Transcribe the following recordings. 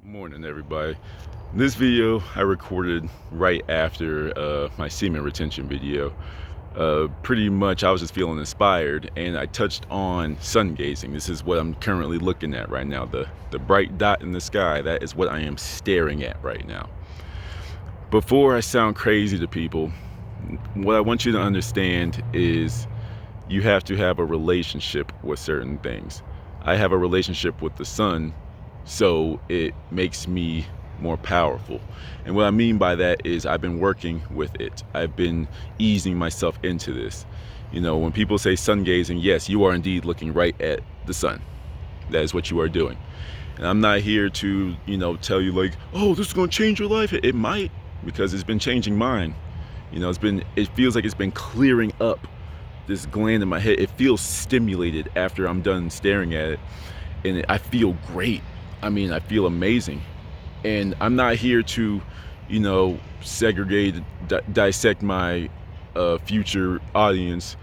Morning, everybody. This video I recorded right after my semen retention video. Pretty much I was just feeling inspired, and I touched on sun gazing. This is what I'm currently looking at right now. The bright dot in the sky, that is what I am staring at right now. Before I sound crazy to people, what I want you to understand is you have to have a relationship with certain things. I have a relationship with the sun, so it makes me more powerful. And what I mean by that is I've been working with it. I've been easing myself into this. You know, when people say sun gazing, yes, you are indeed looking right at the sun. That is what you are doing. And I'm not here to, tell you like, oh, this is going to change your life. It might, because it's been changing mine. It feels like it's been clearing up this gland in my head. It feels stimulated after I'm done staring at it. And I feel great. I feel amazing. And I'm not here to, segregate, dissect my future audience.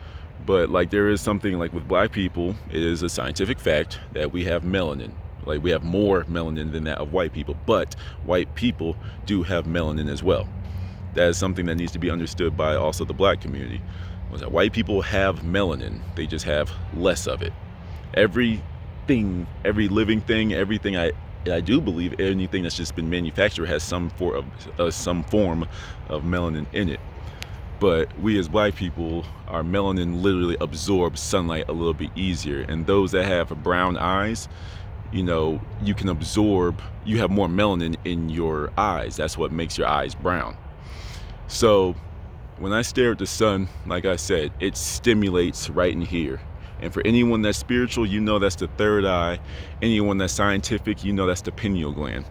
But like, there is something like with black people, it is a scientific fact that we have melanin. Like, we have more melanin than that of white people. But white people do have melanin as well. That is something that needs to be understood by also the black community. Was that white people have melanin, they just have less of it. Every living thing, everything I do believe, anything that's just been manufactured has some form of melanin in it. But we as black people, our melanin literally absorbs sunlight a little bit easier. And those that have brown eyes, you have more melanin in your eyes. That's what makes your eyes brown. So when I stare at the sun, like I said, it stimulates right in here. And for anyone that's spiritual, that's the third eye. Anyone that's scientific, that's the pineal gland.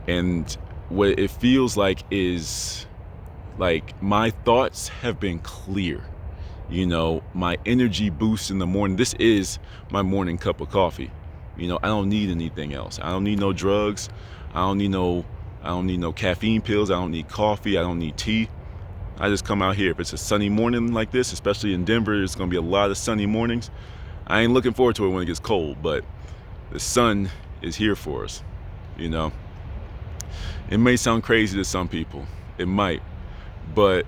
And what it feels like is like my thoughts have been clear. My energy boosts in the morning. This is my morning cup of coffee. I don't need anything else. I don't need no drugs. I don't need no caffeine pills. I don't need coffee. I don't need tea. I just come out here. If it's a sunny morning like this, especially in Denver, it's going to be a lot of sunny mornings. I ain't looking forward to it when it gets cold, but the sun is here for us, It may sound crazy to some people. It might. But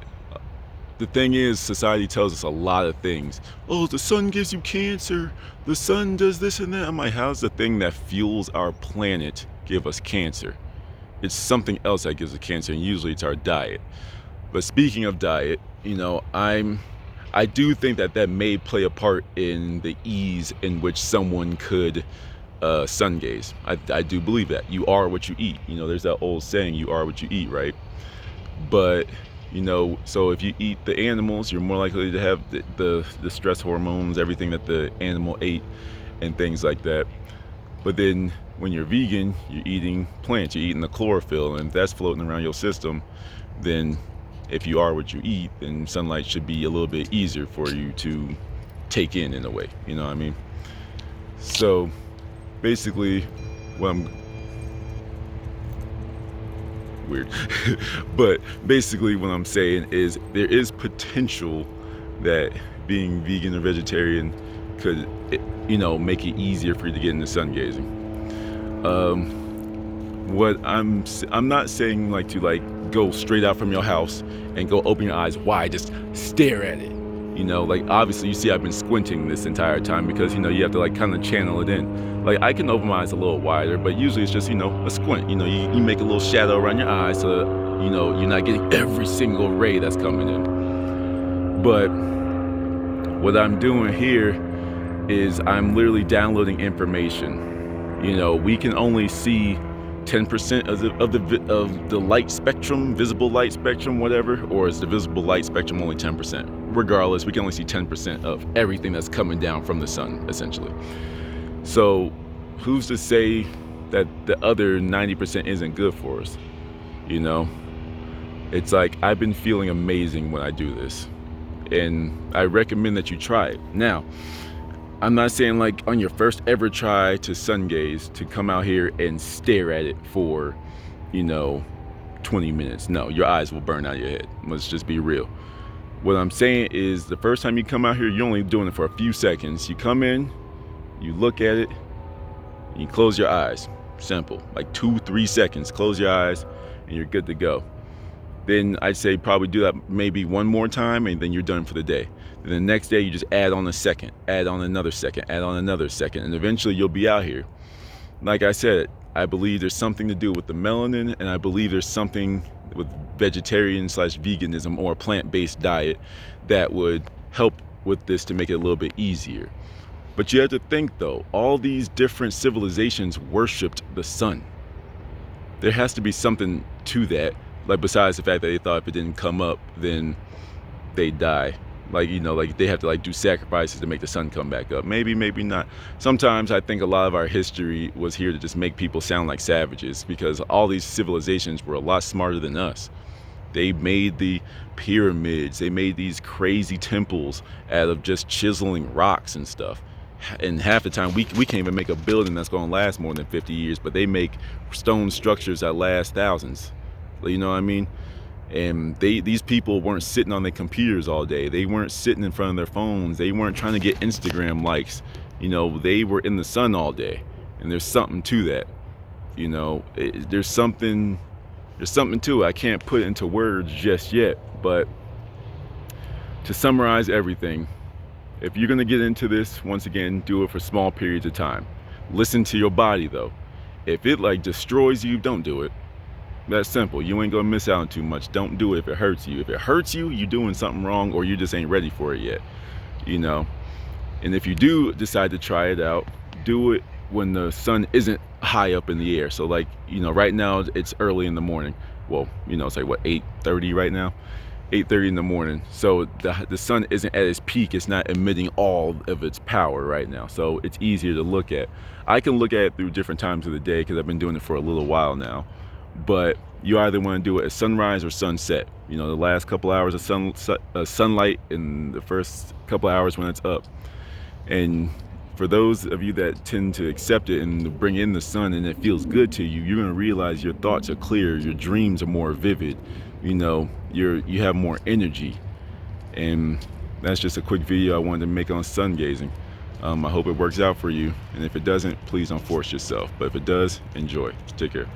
the thing is, society tells us a lot of things. Oh, the sun gives you cancer. The sun does this and that. I'm like, how's the thing that fuels our planet give us cancer? It's something else that gives us cancer, and usually it's our diet. But speaking of diet, I do think that may play a part in the ease in which someone could sun gaze. I do believe that. You are what you eat. There's that old saying, you are what you eat, right? But, so if you eat the animals, you're more likely to have the stress hormones, everything that the animal ate and things like that. But then when you're vegan, you're eating plants, you're eating the chlorophyll, and if that's floating around your system, then if you are what you eat, then sunlight should be a little bit easier for you to take in a way, you know what I mean? So basically but basically what I'm saying is there is potential that being vegan or vegetarian could, make it easier for you to get into sun gazing. What I'm not saying like to go straight out from your house and go open your eyes wide, just stare at it. Obviously you see I've been squinting this entire time because, you have to kind of channel it in. I can open my eyes a little wider, but usually it's just, a squint. You make a little shadow around your eyes so that, you're not getting every single ray that's coming in. But what I'm doing here is I'm literally downloading information. We can only see 10% of the light spectrum, visible light spectrum, whatever, or is the visible light spectrum only 10%? Regardless, we can only see 10% of everything that's coming down from the sun, essentially. So who's to say that the other 90% isn't good for us? It's like I've been feeling amazing when I do this, and I recommend that you try it. Now, I'm not saying on your first ever try to sun gaze to come out here and stare at it for 20 minutes. No, your eyes will burn out of your head. Let's just be real. What I'm saying is the first time you come out here, you're only doing it for a few seconds. You come in, you look at it, and you close your eyes. Simple, like 2-3 seconds. Close your eyes and you're good to go. Then I'd say probably do that maybe one more time, and then you're done for the day. Then the next day you just add on a second, add on another second, add on another second, and eventually you'll be out here. Like I said, I believe there's something to do with the melanin, and I believe there's something with vegetarian/veganism or a plant-based diet that would help with this to make it a little bit easier. But you have to think though, all these different civilizations worshipped the sun. There has to be something to that, like besides the fact that they thought if it didn't come up, then they'd die. Like, you know, like they have to like do sacrifices to make the sun come back up. Maybe, maybe not. Sometimes I think a lot of our history was here to just make people sound like savages, because all these civilizations were a lot smarter than us. They made the pyramids, they made these crazy temples out of just chiseling rocks and stuff. And half the time we can't even make a building that's going to last more than 50 years, but they make stone structures that last thousands. You know what I mean? And these people weren't sitting on their computers all day. They weren't sitting in front of their phones. They weren't trying to get Instagram likes. You know, they were in the sun all day. And there's something to that. You know, there's something to it. I can't put it into words just yet, but to summarize everything, if you're going to get into this, once again, do it for small periods of time. Listen to your body though. If it like destroys you, don't do it. That's simple. You ain't gonna miss out on too much. Don't do it if it hurts you. If it hurts you, you're doing something wrong, or you just ain't ready for it yet. You know. And if you do decide to try it out, do it when the sun isn't high up in the air. So like, you know, right now it's early in the morning. Well, you know, it's like what, 8:30 right now? 8:30 in the morning. So the sun isn't at its peak. It's not emitting all of its power right now. So it's easier to look at. I can look at it through different times of the day because I've been doing it for a little while now. But you either want to do it at sunrise or sunset. You know, the last couple hours of sunlight and the first couple hours when it's up. And for those of you that tend to accept it and bring in the sun and it feels good to you, you're going to realize your thoughts are clear, your dreams are more vivid, you know, you have more energy. And that's just a quick video I wanted to make on sun gazing. I hope it works out for you, and if it doesn't, please don't force yourself, but if it does, enjoy. Take care.